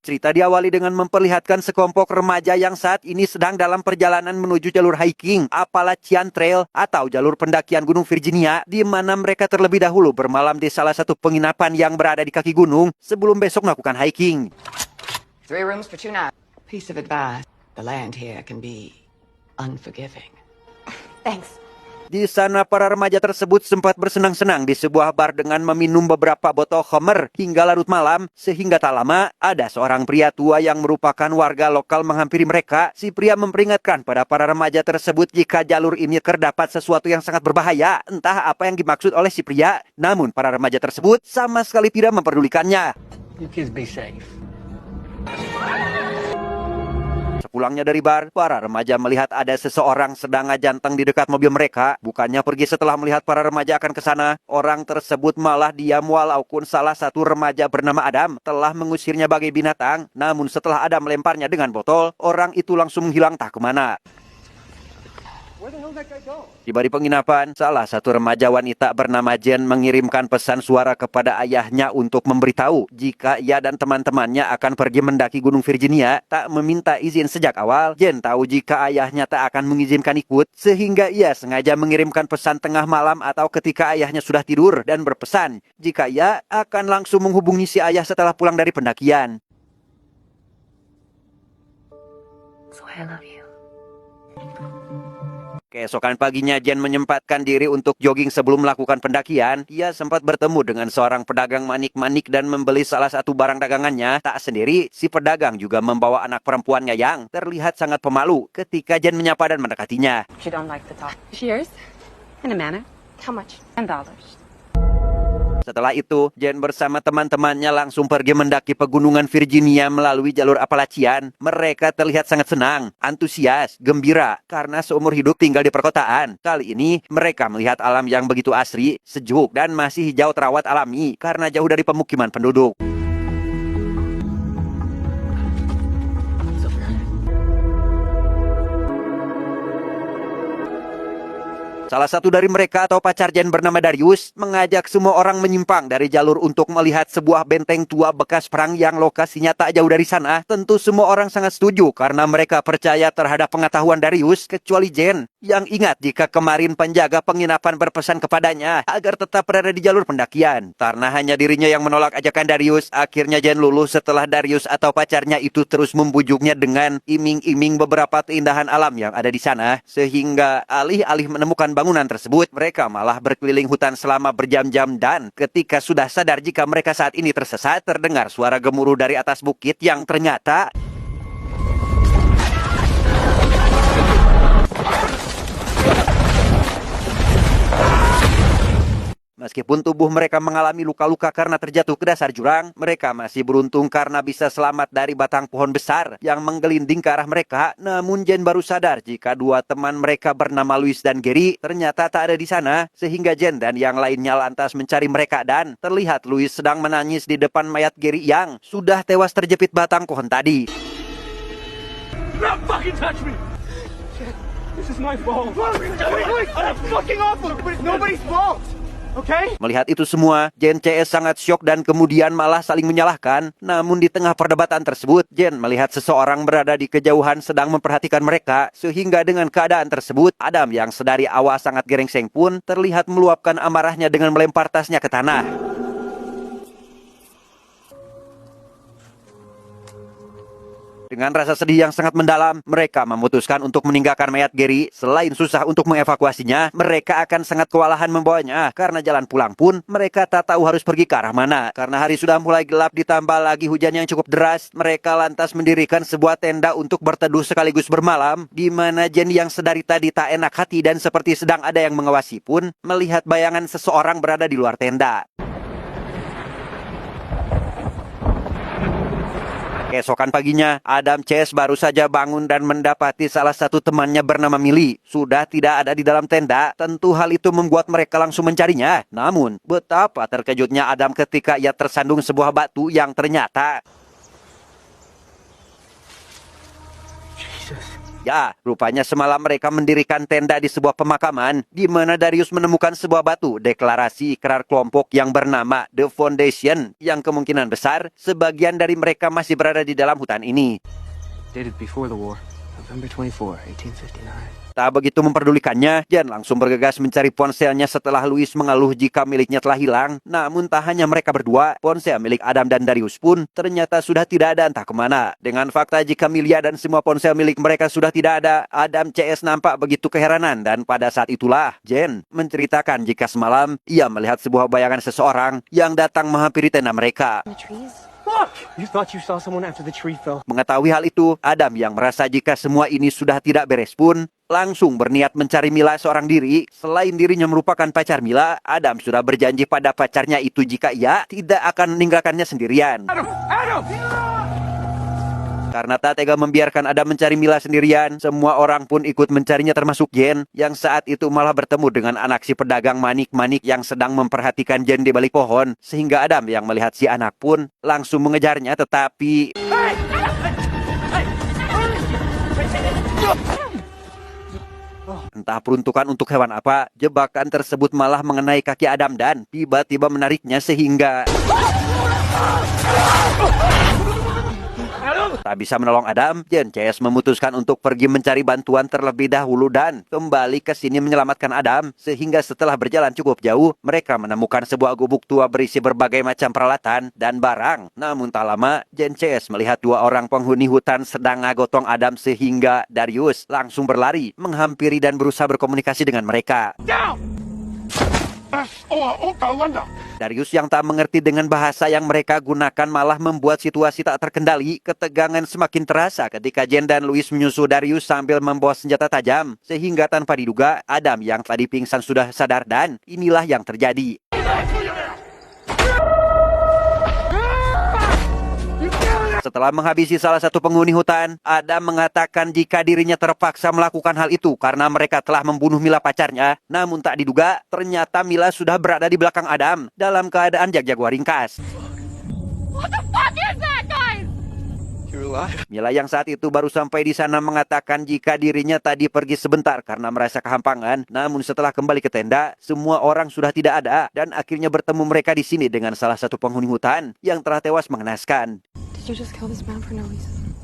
Cerita diawali dengan memperlihatkan sekelompok remaja yang saat ini sedang dalam perjalanan menuju jalur hiking Appalachian Trail atau jalur pendakian Gunung Virginia, di mana mereka terlebih dahulu bermalam di salah satu penginapan yang berada di kaki gunung sebelum besok melakukan hiking. 3 rooms for 2 nights. Piece of advice: the land here can be unforgiving. Thanks. Di sana para remaja tersebut sempat bersenang-senang di sebuah bar dengan meminum beberapa botol Homer hingga larut malam, sehingga tak lama ada seorang pria tua yang merupakan warga lokal menghampiri mereka. Si pria memperingatkan pada para remaja tersebut jika jalur ini terdapat sesuatu yang sangat berbahaya. Entah apa yang dimaksud oleh si pria, namun para remaja tersebut sama sekali tidak memperdulikannya. You kids be safe. Sepulangnya dari bar, para remaja melihat ada seseorang sedang ngajanteng di dekat mobil mereka. Bukannya pergi setelah melihat para remaja akan ke sana, orang tersebut malah diam walaupun salah satu remaja bernama Adam telah mengusirnya bagai binatang. Namun setelah Adam melemparnya dengan botol, orang itu langsung menghilang tak kemana. Tiba di penginapan, salah satu remaja wanita bernama Jen mengirimkan pesan suara kepada ayahnya untuk memberitahu jika ia dan teman-temannya akan pergi mendaki Gunung Virginia. Tak meminta izin sejak awal, Jen tahu jika ayahnya tak akan mengizinkan ikut, sehingga ia sengaja mengirimkan pesan tengah malam atau ketika ayahnya sudah tidur dan berpesan jika ia akan langsung menghubungi si ayah setelah pulang dari pendakian. So I love you. Keesokan paginya, Jen menyempatkan diri untuk jogging sebelum melakukan pendakian. Ia sempat bertemu dengan seorang pedagang manik-manik dan membeli salah satu barang dagangannya. Tak sendiri, si pedagang juga membawa anak perempuannya yang terlihat sangat pemalu ketika Jen menyapa dan mendekatinya. She don't like to talk. She yours? In a manner. How much? $10. Setelah itu, Jen bersama teman-temannya langsung pergi mendaki pegunungan Virginia melalui jalur Appalachian. Mereka terlihat sangat senang, antusias, gembira karena seumur hidup tinggal di perkotaan. Kali ini, mereka melihat alam yang begitu asri, sejuk, dan masih hijau terawat alami karena jauh dari pemukiman penduduk. Salah satu dari mereka atau pacar Jen bernama Darius mengajak semua orang menyimpang dari jalur untuk melihat sebuah benteng tua bekas perang yang lokasinya tak jauh dari sana. Tentu semua orang sangat setuju karena mereka percaya terhadap pengetahuan Darius, kecuali Jen yang ingat jika kemarin penjaga penginapan berpesan kepadanya agar tetap berada di jalur pendakian. Karena hanya dirinya yang menolak ajakan Darius, akhirnya Jen lulus setelah Darius atau pacarnya itu terus membujuknya dengan iming-iming beberapa keindahan alam yang ada di sana. Sehingga alih-alih menemukan bangunan tersebut, mereka malah berkeliling hutan selama berjam-jam dan ketika sudah sadar jika mereka saat ini tersesat, terdengar suara gemuruh dari atas bukit yang ternyata meskipun tubuh mereka mengalami luka-luka karena terjatuh ke dasar jurang, mereka masih beruntung karena bisa selamat dari batang pohon besar yang menggelinding ke arah mereka. Namun Jen baru sadar jika dua teman mereka bernama Louis dan Gary ternyata tak ada di sana, sehingga Jen dan yang lainnya lantas mencari mereka dan terlihat Louis sedang menangis di depan mayat Gary yang sudah tewas terjepit batang pohon tadi. Don't fucking touch me! Shit, this is my fault. What are we doing? I'm fucking awful, but it's nobody's fault. Okay? Melihat itu semua, Jen CS sangat syok dan kemudian malah saling menyalahkan. Namun di tengah perdebatan tersebut, Jen melihat seseorang berada di kejauhan sedang memperhatikan mereka. Sehingga dengan keadaan tersebut, Adam yang sedari awal sangat gerengseng pun terlihat meluapkan amarahnya dengan melempar tasnya ke tanah. Dengan rasa sedih yang sangat mendalam, mereka memutuskan untuk meninggalkan mayat Gary. Selain susah untuk mengevakuasinya, mereka akan sangat kewalahan membawanya. Karena jalan pulang pun, mereka tak tahu harus pergi ke arah mana. Karena hari sudah mulai gelap ditambah lagi hujan yang cukup deras, mereka lantas mendirikan sebuah tenda untuk berteduh sekaligus bermalam. Di mana Jen yang sedari tadi tak enak hati dan seperti sedang ada yang mengawasi pun, melihat bayangan seseorang berada di luar tenda. Keesokan paginya, Adam Chase baru saja bangun dan mendapati salah satu temannya bernama Millie sudah tidak ada di dalam tenda. Tentu hal itu membuat mereka langsung mencarinya. Namun, betapa terkejutnya Adam ketika ia tersandung sebuah batu yang ternyata Jesus. Ya, rupanya semalam mereka mendirikan tenda di sebuah pemakaman di mana Darius menemukan sebuah batu deklarasi ikrar kelompok yang bernama The Foundation yang kemungkinan besar sebagian dari mereka masih berada di dalam hutan ini. Dated before the war. November 24, 1859. Tak begitu memperdulikannya, Jen langsung bergegas mencari ponselnya setelah Louis mengeluh jika miliknya telah hilang. Namun tak hanya mereka berdua, ponsel milik Adam dan Darius pun ternyata sudah tidak ada entah kemana. Dengan fakta jika Milia dan semua ponsel milik mereka sudah tidak ada, Adam CS nampak begitu keheranan dan pada saat itulah Jen menceritakan jika semalam ia melihat sebuah bayangan seseorang yang datang menghampiri tenda mereka. The trees? Fuck! You thought you saw someone after the tree fell. Mengetahui hal itu, Adam yang merasa jika semua ini sudah tidak beres pun langsung berniat mencari Mila seorang diri. Selain dirinya merupakan pacar Mila, Adam sudah berjanji pada pacarnya itu jika ia tidak akan meninggalkannya sendirian. Adam! Adam! Karena tak tega membiarkan Adam mencari Mila sendirian, semua orang pun ikut mencarinya termasuk Jen, yang saat itu malah bertemu dengan anak si pedagang manik-manik yang sedang memperhatikan Jen di balik pohon. Sehingga Adam yang melihat si anak pun langsung mengejarnya, tetapi entah peruntukan untuk hewan apa, jebakan tersebut malah mengenai kaki Adam dan tiba-tiba menariknya sehingga tak bisa menolong Adam. Jen CS memutuskan untuk pergi mencari bantuan terlebih dahulu dan kembali ke sini menyelamatkan Adam. Sehingga setelah berjalan cukup jauh, mereka menemukan sebuah gubuk tua berisi berbagai macam peralatan dan barang. Namun tak lama, Jen CS melihat dua orang penghuni hutan sedang ngagotong Adam sehingga Darius langsung berlari, menghampiri dan berusaha berkomunikasi dengan mereka. Darius yang tak mengerti dengan bahasa yang mereka gunakan malah membuat situasi tak terkendali. Ketegangan semakin terasa ketika Jen dan Louis menyusul Darius sambil membawa senjata tajam. Sehingga tanpa diduga, Adam yang tadi pingsan sudah sadar dan inilah yang terjadi. Setelah menghabisi salah satu penghuni hutan, Adam mengatakan jika dirinya terpaksa melakukan hal itu karena mereka telah membunuh Mila pacarnya. Namun tak diduga, ternyata Mila sudah berada di belakang Adam dalam keadaan jaguar ringkas. What the fuck is that, guys? You're alive? Mila yang saat itu baru sampai di sana mengatakan jika dirinya tadi pergi sebentar karena merasa kehampangan. Namun setelah kembali ke tenda, semua orang sudah tidak ada dan akhirnya bertemu mereka di sini dengan salah satu penghuni hutan yang telah tewas mengenaskan. Did you just kill this man for no reason?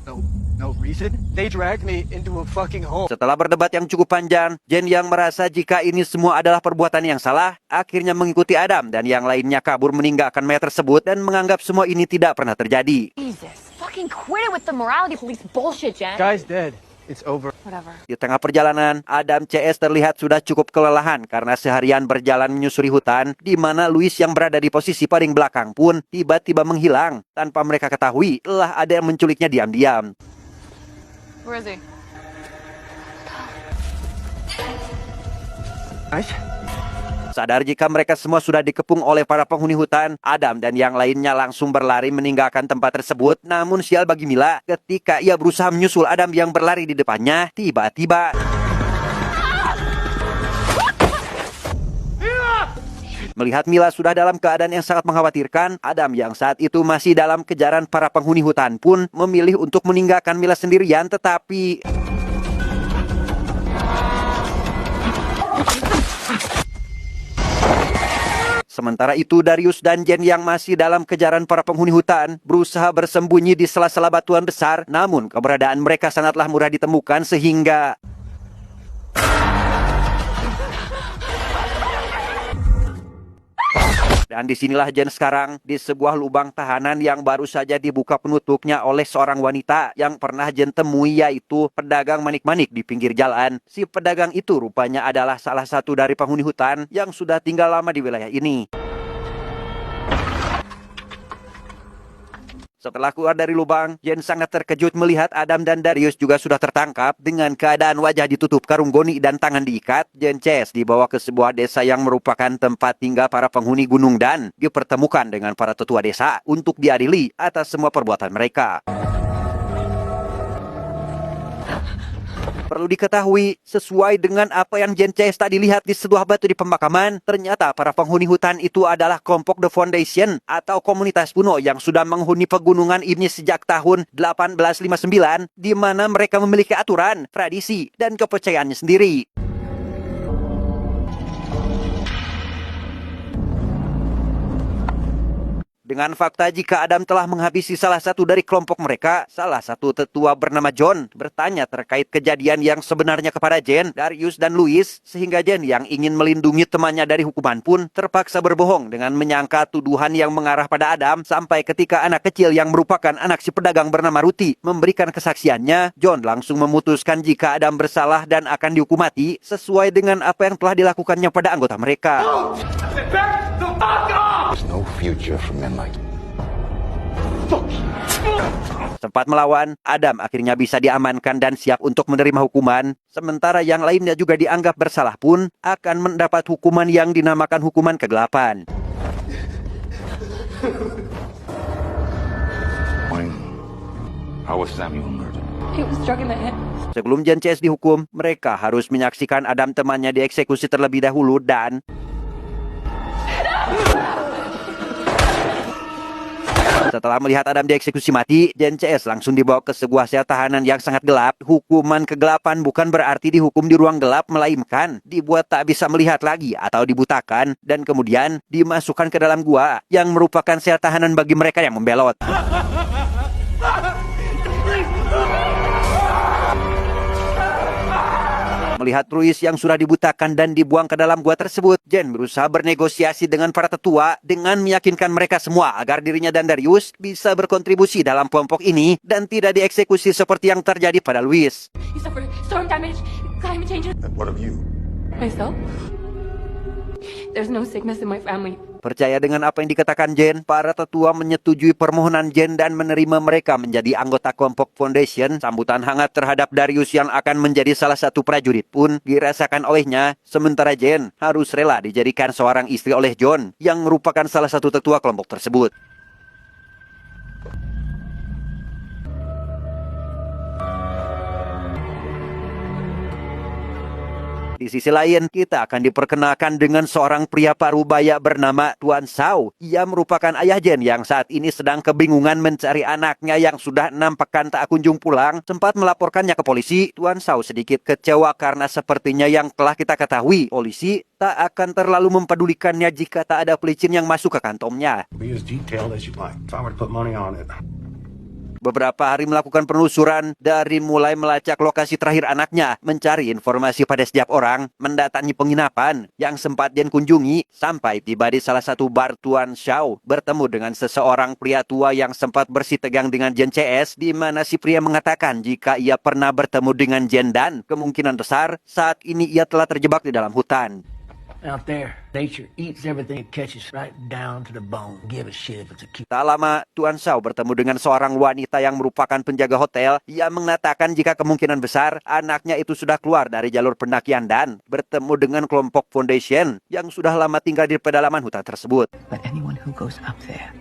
No reason? They dragged me into a fucking hole. Setelah berdebat yang cukup panjang, Jen yang merasa jika ini semua adalah perbuatan yang salah, akhirnya mengikuti Adam dan yang lainnya kabur meninggalkan mayat tersebut dan menganggap semua ini tidak pernah terjadi. Jesus. Fucking quit it with the morality police bullshit, Jen. Guy's dead. It's over. Whatever. Di tengah perjalanan, Adam CS terlihat sudah cukup kelelahan karena seharian berjalan menyusuri hutan, di mana Louis yang berada di posisi paling belakang pun tiba-tiba menghilang. Tanpa mereka ketahui, telah ada yang menculiknya diam-diam. Where is he? Guys? Sadar jika mereka semua sudah dikepung oleh para penghuni hutan, Adam dan yang lainnya langsung berlari meninggalkan tempat tersebut. Namun sial bagi Mila, ketika ia berusaha menyusul Adam yang berlari di depannya, tiba-tiba melihat Mila sudah dalam keadaan yang sangat mengkhawatirkan, Adam yang saat itu masih dalam kejaran para penghuni hutan pun memilih untuk meninggalkan Mila sendirian, tetapi sementara itu, Darius dan Jen yang masih dalam kejaran para penghuni hutan berusaha bersembunyi di sela-sela batuan besar. Namun, keberadaan mereka sangatlah mudah ditemukan sehingga dan disinilah Jen sekarang di sebuah lubang tahanan yang baru saja dibuka penutupnya oleh seorang wanita yang pernah Jen temui, yaitu pedagang manik-manik di pinggir jalan. Si pedagang itu rupanya adalah salah satu dari penghuni hutan yang sudah tinggal lama di wilayah ini. Setelah keluar dari lubang, Jen sangat terkejut melihat Adam dan Darius juga sudah tertangkap dengan keadaan wajah ditutup karung goni dan tangan diikat. Jen CS dibawa ke sebuah desa yang merupakan tempat tinggal para penghuni gunung dan dipertemukan dengan para tetua desa untuk diadili atas semua perbuatan mereka. Perlu diketahui, sesuai dengan apa yang Jen CS tadi lihat di sebuah batu di pemakaman, ternyata para penghuni hutan itu adalah kelompok The Foundation atau komunitas kuno yang sudah menghuni pegunungan ini sejak tahun 1859, di mana mereka memiliki aturan, tradisi, dan kepercayaannya sendiri. Dengan fakta jika Adam telah menghabisi salah satu dari kelompok mereka, salah satu tetua bernama John bertanya terkait kejadian yang sebenarnya kepada Jen, Darius, dan Louis, sehingga Jen yang ingin melindungi temannya dari hukuman pun terpaksa berbohong dengan menyangka tuduhan yang mengarah pada Adam, sampai ketika anak kecil yang merupakan anak si pedagang bernama Ruti memberikan kesaksiannya, John langsung memutuskan jika Adam bersalah dan akan dihukum mati sesuai dengan apa yang telah dilakukannya pada anggota mereka. There's no future for men like you. Sempat melawan, Adam akhirnya bisa diamankan dan siap untuk menerima hukuman. Sementara yang lainnya juga dianggap bersalah pun akan mendapat hukuman yang dinamakan hukuman kegelapan. How was Samuel murdered? He was struck in the head. Sebelum Jen CS dihukum, mereka harus menyaksikan Adam temannya dieksekusi terlebih dahulu dan... Setelah melihat Adam dieksekusi mati, Jen CS langsung dibawa ke sebuah sel tahanan yang sangat gelap. Hukuman kegelapan bukan berarti dihukum di ruang gelap, melainkan dibuat tak bisa melihat lagi atau dibutakan, dan kemudian dimasukkan ke dalam gua yang merupakan sel tahanan bagi mereka yang membelot. Melihat Ruiz yang sudah dibutakan dan dibuang ke dalam gua tersebut, Jen berusaha bernegosiasi dengan para tetua dengan meyakinkan mereka semua agar dirinya dan Darius bisa berkontribusi dalam kelompok ini dan tidak dieksekusi seperti yang terjadi pada Louis. You suffer storm damage, climate change. And what of you? Myself? There's no sickness in my family. Percaya dengan apa yang dikatakan Jen, para tetua menyetujui permohonan Jen dan menerima mereka menjadi anggota kelompok Foundation. Sambutan hangat terhadap Darius yang akan menjadi salah satu prajurit pun dirasakan olehnya, sementara Jen harus rela dijadikan seorang istri oleh John yang merupakan salah satu tetua kelompok tersebut. Di sisi lain, kita akan diperkenalkan dengan seorang pria parubaya bernama Tuan Shaw. Ia merupakan ayah Jen yang saat ini sedang kebingungan mencari anaknya yang sudah 6 pekan tak kunjung pulang. Sempat melaporkannya ke polisi, Tuan Shaw sedikit kecewa karena sepertinya yang telah kita ketahui, polisi tak akan terlalu mempedulikannya jika tak ada pelicin yang masuk ke kantongnya. Be as detailed as you like. If I were to put money on it. Beberapa hari melakukan penelusuran dari mulai melacak lokasi terakhir anaknya, mencari informasi pada setiap orang, mendatangi penginapan yang sempat Jen kunjungi, sampai tiba di salah satu bar Tuan Shaw, bertemu dengan seseorang pria tua yang sempat bersih tegang dengan Jen CS, di mana si pria mengatakan jika ia pernah bertemu dengan Jen dan kemungkinan besar saat ini ia telah terjebak di dalam hutan. Out there, nature eats everything it catches right down to the bone. Give a shit if it's a cute. Tak lama, Tuan Shaw bertemu dengan seorang wanita yang merupakan penjaga hotel. Ia mengatakan jika kemungkinan besar anaknya itu sudah keluar dari jalur pendakian dan bertemu dengan kelompok Foundation yang sudah lama tinggal di pedalaman hutan tersebut. But anyone who goes up there,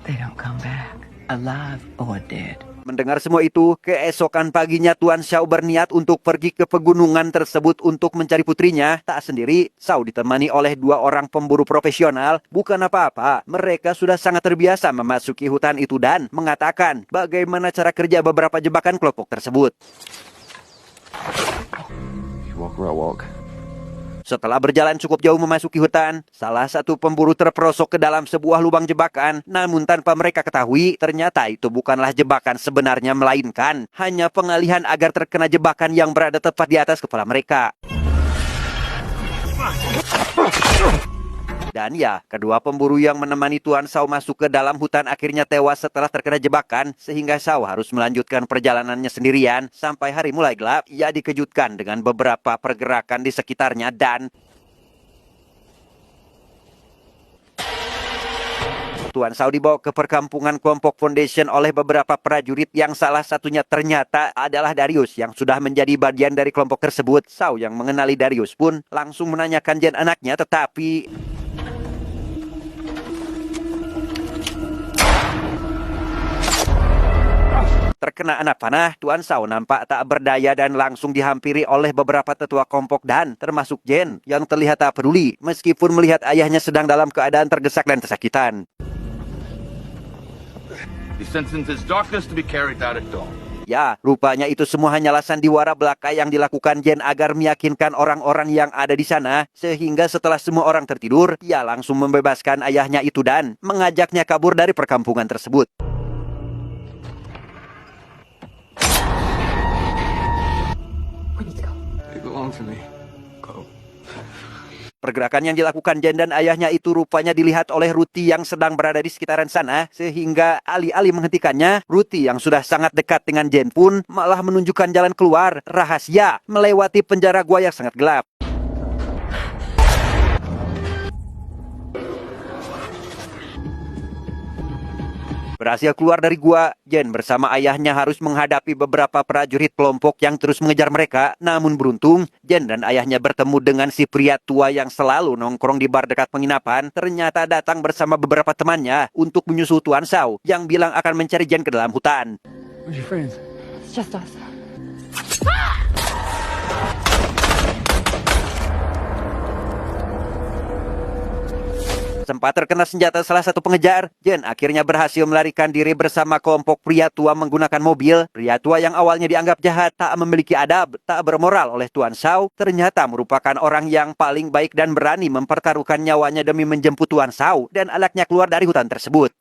they don't come back, alive or dead. Mendengar semua itu, keesokan paginya Tuan Shaw berniat untuk pergi ke pegunungan tersebut untuk mencari putrinya. Tak sendiri, Shaw ditemani oleh 2 orang pemburu profesional. Bukan apa-apa, mereka sudah sangat terbiasa memasuki hutan itu dan mengatakan bagaimana cara kerja beberapa jebakan kelompok tersebut. You walk where I walk. Setelah berjalan cukup jauh memasuki hutan, salah satu pemburu terperosok ke dalam sebuah lubang jebakan. Namun tanpa mereka ketahui, ternyata itu bukanlah jebakan sebenarnya, melainkan hanya pengalihan agar terkena jebakan yang berada tepat di atas kepala mereka. Dan ya, kedua pemburu yang menemani Tuan Shaw masuk ke dalam hutan akhirnya tewas setelah terkena jebakan, sehingga Shaw harus melanjutkan perjalanannya sendirian. Sampai hari mulai gelap, ia dikejutkan dengan beberapa pergerakan di sekitarnya dan... Tuan Shaw dibawa ke perkampungan kelompok Foundation oleh beberapa prajurit yang salah satunya ternyata adalah Darius yang sudah menjadi bagian dari kelompok tersebut. Shaw yang mengenali Darius pun langsung menanyakan Jen anaknya, tetapi... terkena anak panah, Tuan Shaw nampak tak berdaya dan langsung dihampiri oleh beberapa tetua kelompok Dan, termasuk Jen, yang terlihat tak peduli meskipun melihat ayahnya sedang dalam keadaan tergesak dan kesakitan. He sentences darkness to be carried out at dawn. Ya, rupanya itu semua hanyalah sandiwara belaka yang dilakukan Jen agar meyakinkan orang-orang yang ada di sana, sehingga setelah semua orang tertidur, ia langsung membebaskan ayahnya itu dan mengajaknya kabur dari perkampungan tersebut. We need to go. They belong to me. Go. Pergerakan yang dilakukan Jen dan ayahnya itu rupanya dilihat oleh Ruti yang sedang berada di sekitaran sana, sehingga alih-alih menghentikannya, Ruti yang sudah sangat dekat dengan Jen pun malah menunjukkan jalan keluar rahasia melewati penjara gua yang sangat gelap. Berhasil keluar dari gua, Jen bersama ayahnya harus menghadapi beberapa prajurit kelompok yang terus mengejar mereka. Namun beruntung, Jen dan ayahnya bertemu dengan si pria tua yang selalu nongkrong di bar dekat penginapan. Ternyata datang bersama beberapa temannya untuk menyusul Tuan Shaw yang bilang akan mencari Jen ke dalam hutan. Where's your friends? It's just us. Sempat terkena senjata salah satu pengejar, Jen akhirnya berhasil melarikan diri bersama kelompok pria tua menggunakan mobil. Pria tua yang awalnya dianggap jahat, tak memiliki adab, tak bermoral oleh Tuan Shaw, ternyata merupakan orang yang paling baik dan berani mempertaruhkan nyawanya demi menjemput Tuan Shaw dan anaknya keluar dari hutan tersebut.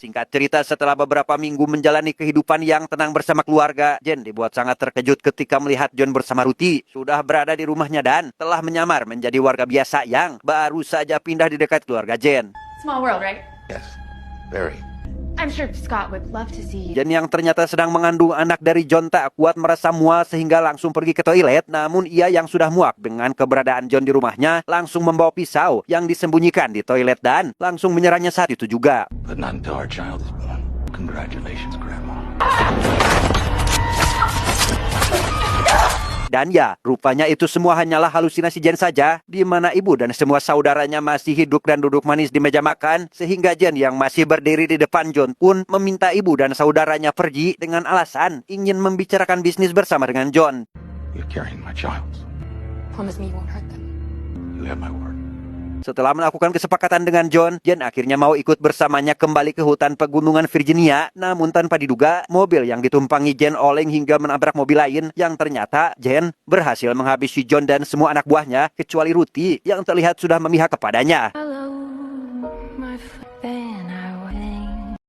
Singkat cerita, setelah beberapa minggu menjalani kehidupan yang tenang bersama keluarga, Jen dibuat sangat terkejut ketika melihat John bersama Ruti sudah berada di rumahnya dan telah menyamar menjadi warga biasa yang baru saja pindah di dekat keluarga Jen. Small world, right? Yes, very. I'm sure Scott would love to see you. Jen yang ternyata sedang mengandung anak dari John tak kuat merasa mual sehingga langsung pergi ke toilet. Namun ia yang sudah muak dengan keberadaan John di rumahnya langsung membawa pisau yang disembunyikan di toilet dan langsung menyerangnya saat itu juga. But not until our child is born. Congratulations, Grandma. Dan ya, rupanya itu semua hanyalah halusinasi Jen saja, di mana ibu dan semua saudaranya masih hidup dan duduk manis di meja makan, sehingga Jen yang masih berdiri di depan John pun meminta ibu dan saudaranya pergi dengan alasan ingin membicarakan bisnis bersama dengan John. You're carrying my child. Promise me you won't hurt them. You have my word. Setelah melakukan kesepakatan dengan John, Jen akhirnya mau ikut bersamanya kembali ke hutan pegunungan Virginia. Namun tanpa diduga, mobil yang ditumpangi Jen oleng hingga menabrak mobil lain yang ternyata Jen berhasil menghabisi John dan semua anak buahnya kecuali Ruti yang terlihat sudah memihak kepadanya. I love